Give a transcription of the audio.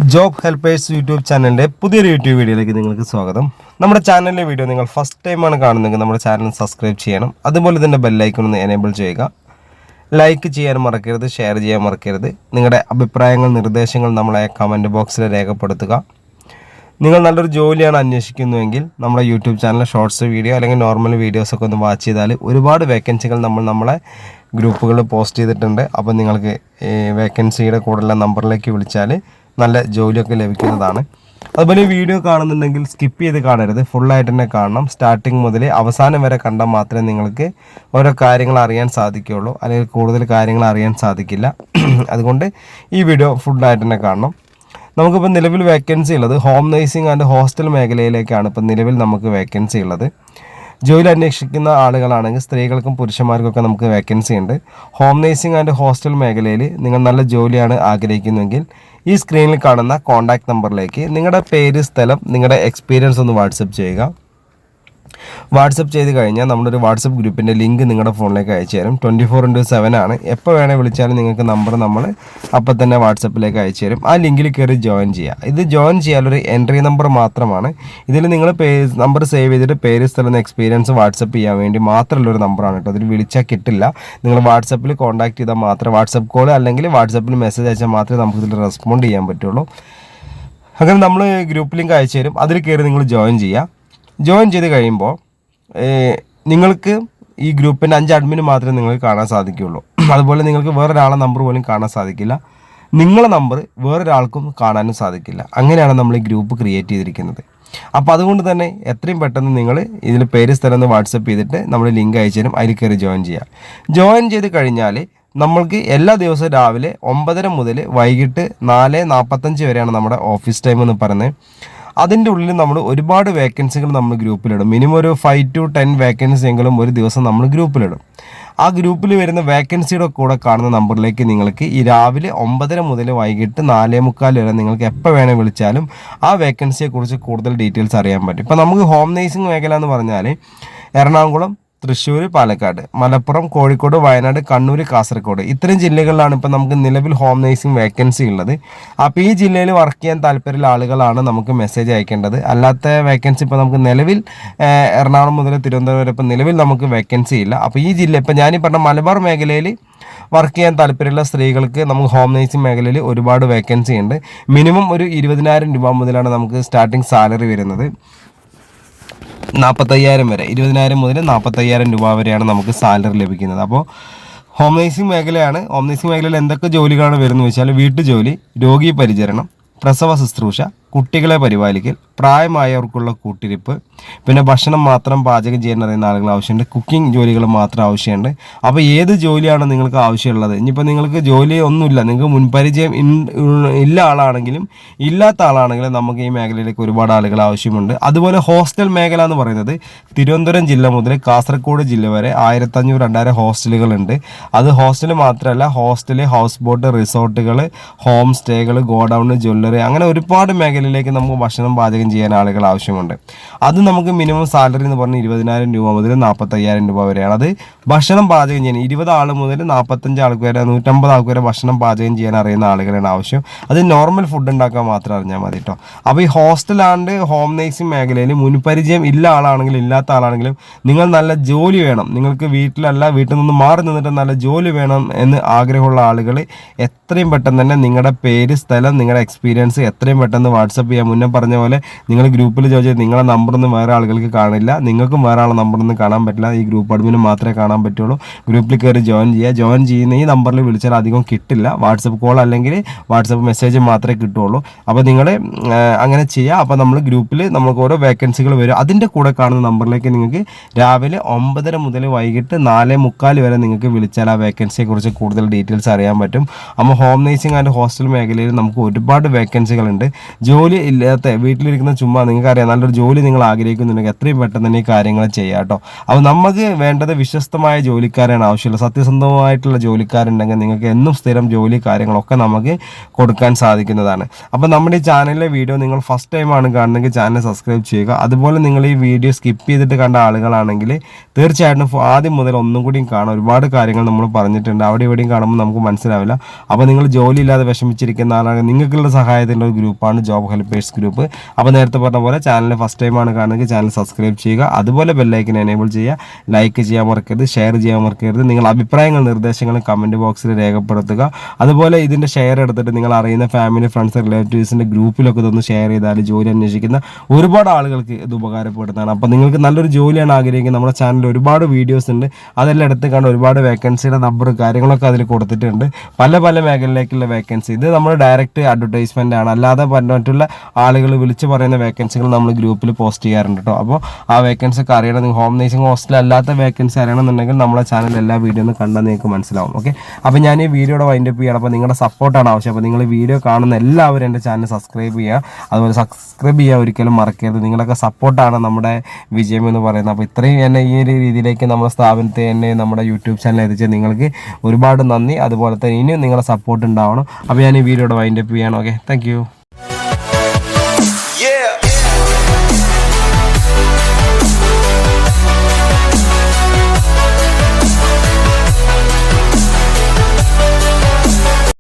Job helpers YouTube ചാനലിൻ്റെ പുതിയൊരു YouTube വീഡിയോയിലേക്ക് നിങ്ങൾക്ക് സ്വാഗതം. നമ്മുടെ ചാനലിലെ വീഡിയോ നിങ്ങൾ ഫസ്റ്റ് ടൈമാണ് കാണുന്നതെങ്കിൽ നമ്മുടെ ചാനൽ സബ്സ്ക്രൈബ് ചെയ്യണം. അതുപോലെ തന്നെ ബെല്ലൈക്കൺ ഒന്ന് എനേബിൾ ചെയ്യുക. ലൈക്ക് ചെയ്യാൻ മറക്കരുത്, ഷെയർ ചെയ്യാൻ മറക്കരുത്. നിങ്ങളുടെ അഭിപ്രായങ്ങൾ, നിർദ്ദേശങ്ങൾ നമ്മളെ കമൻറ്റ് ബോക്സിൽ രേഖപ്പെടുത്തുക. നിങ്ങൾ നല്ലൊരു ജോലിയാണ് അന്വേഷിക്കുന്നുവെങ്കിൽ നമ്മുടെ യൂട്യൂബ് ചാനൽ ഷോർട്സ് വീഡിയോ അല്ലെങ്കിൽ നോർമൽ വീഡിയോസൊക്കെ ഒന്ന് വാച്ച് ചെയ്താൽ ഒരുപാട് വേക്കൻസികൾ നമ്മളെ ഗ്രൂപ്പുകളിൽ പോസ്റ്റ് ചെയ്തിട്ടുണ്ട്. അപ്പോൾ നിങ്ങൾക്ക് വേക്കൻസിയുടെ കൂടുതലുള്ള നമ്പറിലേക്ക് വിളിച്ചാൽ നല്ല ജോലിയൊക്കെ ലഭിക്കുന്നതാണ്. അതുപോലെ വീഡിയോ കാണുന്നുണ്ടെങ്കിൽ സ്കിപ്പ് ചെയ്ത് കാണരുത്, ഫുള്ളായിട്ട് തന്നെ കാണണം. സ്റ്റാർട്ടിങ് മുതൽ അവസാനം വരെ കണ്ടാൽ മാത്രമേ നിങ്ങൾക്ക് ഓരോ കാര്യങ്ങൾ അറിയാൻ സാധിക്കുകയുള്ളൂ, അല്ലെങ്കിൽ കൂടുതൽ കാര്യങ്ങൾ അറിയാൻ സാധിക്കില്ല. അതുകൊണ്ട് ഈ വീഡിയോ ഫുള്ളായിട്ട് തന്നെ കാണണം. നമുക്കിപ്പോൾ നിലവിൽ വേക്കൻസി ഉള്ളത് ഹോം നേഴ്സിംഗ് ആൻഡ് ഹോസ്റ്റൽ മേഖലയിലേക്കാണ് ഇപ്പോൾ നിലവിൽ നമുക്ക് വേക്കൻസി ഉള്ളത്. ജോലി അന്വേഷിക്കുന്ന ആളുകളാണെങ്കിൽ സ്ത്രീകൾക്കും പുരുഷന്മാർക്കൊക്കെ നമുക്ക് വേക്കൻസി ഉണ്ട്. ഹോം നേഴ്സിംഗ് ആൻഡ് ഹോസ്റ്റൽ മേഖലയിൽ നിങ്ങൾ നല്ല ജോലിയാണ് ആഗ്രഹിക്കുന്നുവെങ്കിൽ ഈ സ്ക്രീനിൽ കാണുന്ന കോൺടാക്റ്റ് നമ്പറിലേക്ക് നിങ്ങളുടെ പേര്, സ്ഥലം, നിങ്ങളുടെ എക്സ്പീരിയൻസ് ഒന്ന് വാട്സപ്പ് ചെയ്യുക. വാട്സപ്പ് ചെയ്ത് കഴിഞ്ഞാൽ നമ്മളൊരു വാട്സപ്പ് ഗ്രൂപ്പിൻ്റെ ലിങ്ക് നിങ്ങളുടെ ഫോണിലേക്ക് അയച്ചു തരും. 24/7 ആണ്. എപ്പോൾ വേണേൽ വിളിച്ചാലും നിങ്ങൾക്ക് നമ്പർ നമ്മൾ അപ്പം തന്നെ വാട്സപ്പിലേക്ക് അയച്ചു തരും. ആ ലിങ്കിൽ കയറി ജോയിൻ ചെയ്യുക. ഇത് ജോയിൻ ചെയ്യാനൊരു എൻട്രി നമ്പർ മാത്രമാണ്. ഇതിൽ നിങ്ങൾ നമ്പർ സേവ് ചെയ്തിട്ട് പേര്, സ്ഥലം, എക്സ്പീരിയൻസ് വാട്സപ്പ് ചെയ്യാൻ വേണ്ടി മാത്രമുള്ളൊരു നമ്പറാണ് കേട്ടോ. അതിൽ വിളിച്ചാൽ കിട്ടില്ല. നിങ്ങൾ വാട്സപ്പിൽ കോൺടാക്ട് ചെയ്താൽ മാത്രമേ, വാട്സപ്പ് കോൾ അല്ലെങ്കിൽ വാട്സപ്പിൽ മെസ്സേജ് അയച്ചാൽ മാത്രമേ നമുക്കിതിൽ റെസ്പോണ്ട് ചെയ്യാൻ പറ്റുള്ളൂ. അങ്ങനെ നമ്മൾ ഗ്രൂപ്പ് ലിങ്ക് അയച്ചു തരും. അതിൽ കയറി നിങ്ങൾ ജോയിൻ ചെയ്യുക. ജോയിൻ ചെയ്ത് കഴിയുമ്പോൾ നിങ്ങൾക്ക് ഈ ഗ്രൂപ്പിൻ്റെ 5 അഡ്മിന് മാത്രമേ നിങ്ങൾക്ക് കാണാൻ സാധിക്കുകയുള്ളൂ. അതുപോലെ നിങ്ങൾക്ക് വേറൊരാളെ നമ്പർ പോലും കാണാൻ സാധിക്കില്ല. നിങ്ങളുടെ നമ്പർ വേറൊരാൾക്കും കാണാനും സാധിക്കില്ല. അങ്ങനെയാണ് നമ്മൾ ഈ ഗ്രൂപ്പ് ക്രിയേറ്റ് ചെയ്തിരിക്കുന്നത്. അപ്പോൾ അതുകൊണ്ട് തന്നെ എത്രയും പെട്ടെന്ന് നിങ്ങൾ ഇതിൽ പേര്, സ്ഥലം ഒന്ന് വാട്സപ്പ് ചെയ്തിട്ട് നമ്മൾ ലിങ്ക് അയച്ചു തരും. അതിൽ കയറി ജോയിൻ ചെയ്യുക. ജോയിൻ ചെയ്ത് കഴിഞ്ഞാൽ നമ്മൾക്ക് എല്ലാ ദിവസവും രാവിലെ 9:30 മുതൽ വൈകിട്ട് 4:45 വരെയാണ് നമ്മുടെ ഓഫീസ് ടൈം എന്ന് പറയുന്നത്. അതിൻ്റെ ഉള്ളിൽ നമ്മൾ ഒരുപാട് വേക്കൻസികൾ നമ്മൾ ഗ്രൂപ്പിലിടും. മിനിമം ഒരു 5 to 10 വേക്കൻസി എങ്കിലും ഒരു ദിവസം നമ്മൾ ഗ്രൂപ്പിലിടും. ആ ഗ്രൂപ്പിൽ വരുന്ന വേക്കൻസിയുടെ കൂടെ കാണുന്ന നമ്പറിലേക്ക് നിങ്ങൾക്ക് ഈ രാവിലെ 9:30 മുതൽ വൈകിട്ട് 4:45 വരെ നിങ്ങൾക്ക് എപ്പോൾ വേണേൽ വിളിച്ചാലും ആ വേക്കൻസിയെക്കുറിച്ച് കൂടുതൽ ഡീറ്റെയിൽസ് അറിയാൻ പറ്റും. ഇപ്പോൾ നമുക്ക് ഹോം നേഴ്സിംഗ് മേഖല എന്ന് പറഞ്ഞാൽ എറണാകുളം, തൃശ്ശൂർ, പാലക്കാട്, മലപ്പുറം, കോഴിക്കോട്, വയനാട്, കണ്ണൂർ, കാസർഗോഡ് ഇത്തരം ജില്ലകളിലാണ് ഇപ്പോൾ നമുക്ക് നിലവിൽ ഹോം നേഴ്സിംഗ് വേക്കൻസി ഉള്ളത്. അപ്പോൾ ഈ ജില്ലയിൽ വർക്ക് ചെയ്യാൻ താല്പര്യമുള്ള ആളുകളാണ് നമുക്ക് മെസ്സേജ് അയക്കേണ്ടത്. അല്ലാത്ത വേക്കൻസി ഇപ്പോൾ നമുക്ക് നിലവിൽ എറണാകുളം മുതൽ തിരുവനന്തപുരം വരെ ഇപ്പോൾ നിലവിൽ നമുക്ക് വേക്കൻസി ഇല്ല. അപ്പോൾ ഈ ജില്ല ഇപ്പോൾ ഞാനീ പറഞ്ഞ മലബാർ മേഖലയിൽ വർക്ക് ചെയ്യാൻ താല്പര്യമുള്ള സ്ത്രീകൾക്ക് നമുക്ക് ഹോം നേഴ്സിംഗ് മേഖലയിൽ ഒരുപാട് വേക്കൻസി ഉണ്ട്. മിനിമം ഒരു 20,000 രൂപ മുതലാണ് നമുക്ക് സ്റ്റാർട്ടിംഗ് സാലറി വരുന്നത്. 45,000 വരെ, 20,000 മുതൽ 45,000 രൂപ വരെയാണ് നമുക്ക് സാലറി ലഭിക്കുന്നത്. അപ്പോൾ ഹോം നേഴ്സിംഗ് മേഖലയാണ്. ഹോം നേഴ്സിംഗ് മേഖലയിൽ എന്തൊക്കെ ജോലികളാണ് വരുന്നത് വെച്ചാൽ വീട്ടുജോലി, രോഗി പരിചരണം, പ്രസവ ശുശ്രൂഷ, കുട്ടികളെ പരിപാലിക്കൽ, പ്രായമായവർക്കുള്ള കൂട്ടിരിപ്പ്, പിന്നെ ഭക്ഷണം മാത്രം പാചകം ചെയ്യാൻ അറിയുന്ന ആളുകൾ ആവശ്യമുണ്ട്. കുക്കിംഗ് ജോലികൾ മാത്രം ആവശ്യമുണ്ട്. അപ്പോൾ ഏത് ജോലിയാണ് നിങ്ങൾക്ക് ആവശ്യമുള്ളത്? ഇനിയിപ്പോൾ നിങ്ങൾക്ക് ജോലി ഒന്നുമില്ല, നിങ്ങൾക്ക് മുൻപരിചയം ഇല്ല ആളാണെങ്കിലും ഇല്ലാത്ത ആളാണെങ്കിലും നമുക്ക് ഈ മേഖലയിലേക്ക് ഒരുപാട് ആളുകൾ ആവശ്യമുണ്ട്. അതുപോലെ ഹോസ്റ്റൽ മേഖല എന്ന് പറയുന്നത് തിരുവനന്തപുരം ജില്ല മുതൽ കാസർഗോഡ് ജില്ല വരെ 1500-2000 ഹോസ്റ്റലുകളുണ്ട്. അത് ഹോസ്റ്റൽ മാത്രമല്ല, ഹോസ്റ്റൽ, ഹൗസ് ബോട്ട്, റിസോർട്ടുകൾ, ഹോം സ്റ്റേകൾ, ഗോഡൗൺ, ജ്വല്ലറി, അങ്ങനെ ഒരുപാട് മേഖലയിലേക്ക് നമുക്ക് ഭക്ഷണം പാചകം ചെയ്യാൻ ആളുകൾ ആവശ്യമുണ്ട്. അത് നമുക്ക് മിനിമം സാലറി എന്ന് പറഞ്ഞാൽ 20,000 രൂപ മുതൽ 45,000 രൂപ വരെയാണ്. അത് ഭക്ഷണം പാചകം ചെയ്യാൻ 20 ആൾ മുതൽ 45 ആൾക്ക് വരെ, 150 ആൾക്ക് വരെ ഭക്ഷണം പാചകം ചെയ്യാൻ അറിയുന്ന ആളുകളാണ് ആവശ്യം. അത് നോർമൽ ഫുഡ് ഉണ്ടാക്കാൻ മാത്രം അറിഞ്ഞാൽ മതി കേട്ടോ. അപ്പോൾ ഈ ഹോസ്റ്റൽ ആൻഡ് ഹോം നേഴ്സിംഗ് മേഖലയിൽ മുൻപരിചയം ഇല്ല ആളാണെങ്കിലും ഇല്ലാത്ത ആളാണെങ്കിലും നിങ്ങൾ നല്ല ജോലി വേണം, നിങ്ങൾക്ക് വീട്ടിലല്ല വീട്ടിൽ നിന്ന് മാറി നിന്നിട്ട് നല്ല ജോലി വേണം എന്ന് ആഗ്രഹമുള്ള ആളുകൾ എത്രയും പെട്ടെന്ന് തന്നെ നിങ്ങളുടെ പേര്, സ്ഥലം, നിങ്ങളുടെ എക്സ്പീരിയൻസ് എത്രയും പെട്ടെന്ന് വാട്സപ്പ് ചെയ്യാം. മുന്നേ പറഞ്ഞ പോലെ നിങ്ങൾ ഗ്രൂപ്പിൽ ചോദിച്ചാൽ നിങ്ങളുടെ നമ്പറൊന്നും വേറെ ആളുകൾക്ക് കാണില്ല, നിങ്ങൾക്കും വേറെ ആളെ നമ്പറൊന്നും കാണാൻ പറ്റില്ല. ഈ ഗ്രൂപ്പ് അഡ്മിന് മാത്രമേ കാണാൻ പറ്റുള്ളൂ. ഗ്രൂപ്പിൽ കയറി ജോയിൻ ചെയ്യുക. ജോയിൻ ചെയ്യുന്ന ഈ നമ്പറിൽ വിളിച്ചാൽ അധികം കിട്ടില്ല. വാട്സപ്പ് കോൾ അല്ലെങ്കിൽ വാട്സപ്പ് മെസ്സേജ് മാത്രമേ കിട്ടുള്ളൂ. അപ്പോൾ നിങ്ങൾ അങ്ങനെ ചെയ്യുക. അപ്പോൾ നമ്മൾ ഗ്രൂപ്പിൽ നമുക്ക് ഓരോ വേക്കൻസികൾ വരും. അതിൻ്റെ കൂടെ കാണുന്ന നമ്പറിലേക്ക് നിങ്ങൾക്ക് രാവിലെ 9:30 മുതൽ വൈകിട്ട് 4:45 വരെ നിങ്ങൾക്ക് വിളിച്ചാൽ ആ വേക്കൻസിയെക്കുറിച്ച് കൂടുതൽ ഡീറ്റെയിൽസ് അറിയാൻ പറ്റും. അപ്പോൾ ഹോം നേഴ്സിംഗ് ആൻഡ് ഹോസ്റ്റൽ മേഖലയിൽ നമുക്ക് ഒരുപാട് വേക്കൻസികളുണ്ട്. ജോലി ഇല്ലാത്ത വീട്ടിലിരിക്കുന്ന ചുമ്മാ നിങ്ങൾക്കറിയാം നല്ലൊരു ജോലി നിങ്ങൾ ആഗ്രഹിക്കുന്നുണ്ടെങ്കിൽ എത്രയും പെട്ടെന്ന് തന്നെ ഈ കാര്യങ്ങൾ ചെയ്യാം കേട്ടോ. അപ്പോൾ നമുക്ക് വേണ്ടത് വിശ്വസ്തമായ ജോലിക്കാരാണ് ആവശ്യമുള്ളത്. സത്യസന്ധമായിട്ടുള്ള ജോലിക്കാരുണ്ടെങ്കിൽ നിങ്ങൾക്ക് എന്നും സ്ഥിരം ജോലി കാര്യങ്ങളൊക്കെ നമുക്ക് കൊടുക്കാൻ സാധിക്കുന്നതാണ്. അപ്പോൾ നമ്മുടെ ഈ ചാനലിലെ വീഡിയോ നിങ്ങൾ ഫസ്റ്റ് ടൈമാണ് കാണുന്നതെങ്കിൽ ചാനൽ സബ്സ്ക്രൈബ് ചെയ്യുക. അതുപോലെ നിങ്ങൾ ഈ വീഡിയോ സ്കിപ്പ് ചെയ്തിട്ട് കണ്ട ആളുകളാണെങ്കിൽ തീർച്ചയായിട്ടും ആദ്യം മുതൽ ഒന്നും കൂടിയും കാണാം. ഒരുപാട് കാര്യങ്ങൾ നമ്മൾ പറഞ്ഞിട്ടുണ്ട്, അവിടെ ഇവിടെയും കാണുമ്പോൾ നമുക്ക് മനസ്സിലാവില്ല. അപ്പോൾ നിങ്ങൾ ജോലി ഇല്ലാതെ വിഷമിച്ചിരിക്കുന്ന ആളാണ്, നിങ്ങൾക്കുള്ള സഹായത്തിൻ്റെ ഒരു ഗ്രൂപ്പാണ് ജോബ് ഹെൽപ്പേഴ്സ് ഗ്രൂപ്പ്. അപ്പോൾ നേരത്തെ പറഞ്ഞ പോലെ ചാനൽ ഫസ്റ്റ് ടൈമാണ് കാണുന്നതെങ്കിൽ ചാനൽ സബ്സ്ക്രൈബ് ചെയ്യുക. അതുപോലെ ബെല്ലൈക്കൻ എനേബിൾ ചെയ്യുക. ലൈക്ക് ചെയ്യാൻ മറക്കരുത്, ഷെയർ ചെയ്യാൻ മറക്കരുത്. നിങ്ങൾ അഭിപ്രായങ്ങൾ നിർദ്ദേശങ്ങളും കമൻറ്റ് ബോക്സിൽ രേഖപ്പെടുത്തുക. അതുപോലെ ഇതിൻ്റെ ഷെയർ എടുത്തിട്ട് നിങ്ങൾ അറിയുന്ന ഫാമിലി ഫ്രണ്ട്സ് റിലേറ്റീവ്സിൻ്റെ ഗ്രൂപ്പിലൊക്കെ ഇതൊന്ന് ഷെയർ ചെയ്താൽ ജോലി അന്വേഷിക്കുന്ന ഒരുപാട് ആളുകൾക്ക് ഇത് ഉപകാരപ്പെടുന്നതാണ്. അപ്പോൾ നിങ്ങൾക്ക് നല്ലൊരു ജോലിയാണ് ആഗ്രഹിക്കുന്നത്, നമ്മുടെ ചാനലിൽ ഒരുപാട് വീഡിയോസ് ഉണ്ട്, അതെല്ലാം എടുത്ത് കണ്ട് ഒരുപാട് വേക്കൻസിയുടെ നമ്പർ കാര്യങ്ങളൊക്കെ അതിൽ കൊടുത്തിട്ടുണ്ട്. പല പല മേഖലയിലേക്കുള്ള വേക്കൻസി, ഇത് നമ്മൾ ഡയറക്റ്റ് അഡ്വർടൈസ്മെൻ്റ് ആണ്, അല്ലാതെ മറ്റുള്ള ആളുകൾ വിളിച്ച് പറയുന്ന വേക്കൻസികൾ നമ്മൾ ഗ്രൂപ്പിൽ പോസ്റ്റ് ചെയ്യാറുണ്ട് കേട്ടോ. അപ്പോൾ ആ വേക്കൻസി ഒക്കെ അറിയണം, നിങ്ങൾ ഹോം നേഴ്സിംഗ് ഹോസ്റ്റൽ അല്ലാത്ത വേക്കൻസി അറിയണമെന്നുണ്ടെങ്കിൽ നമ്മളെ ചാനൽ എല്ലാ വീഡിയോ ഒന്ന് കണ്ടാൽ നിങ്ങൾക്ക് മനസ്സിലാവും. ഓക്കെ, അപ്പോൾ ഞാൻ ഈ വീഡിയോയുടെ വൈൻഡപ്പ് ചെയ്യണം. അപ്പോൾ നിങ്ങളുടെ സപ്പോർട്ടാണ് ആവശ്യം. അപ്പോൾ നിങ്ങൾ വീഡിയോ കാണുന്ന എല്ലാവരും എൻ്റെ ചാനൽ സബ്സ്ക്രൈബ് ചെയ്യുക. അതുപോലെ സബ്സ്ക്രൈബ് ചെയ്യുക ഒരിക്കലും മറക്കരുത്. നിങ്ങളൊക്കെ സപ്പോർട്ടാണ് നമ്മുടെ വിജയം എന്ന് പറയുന്നത്. അപ്പോൾ ഇത്രയും എന്നെ ഈ ഒരു രീതിയിലേക്ക് നമ്മുടെ സ്ഥാപനത്തെ എന്നെ നമ്മുടെ യൂട്യൂബ് ചാനൽ എത്തിച്ച് നിങ്ങൾക്ക് ഒരുപാട് നന്ദി. അതുപോലെ തന്നെ ഇനിയും നിങ്ങളുടെ സപ്പോർട്ട് ഉണ്ടാവണം. അപ്പോൾ ഞാൻ ഈ വീഡിയോയുടെ വൈൻഡപ്പ് ചെയ്യണം. Okay, thank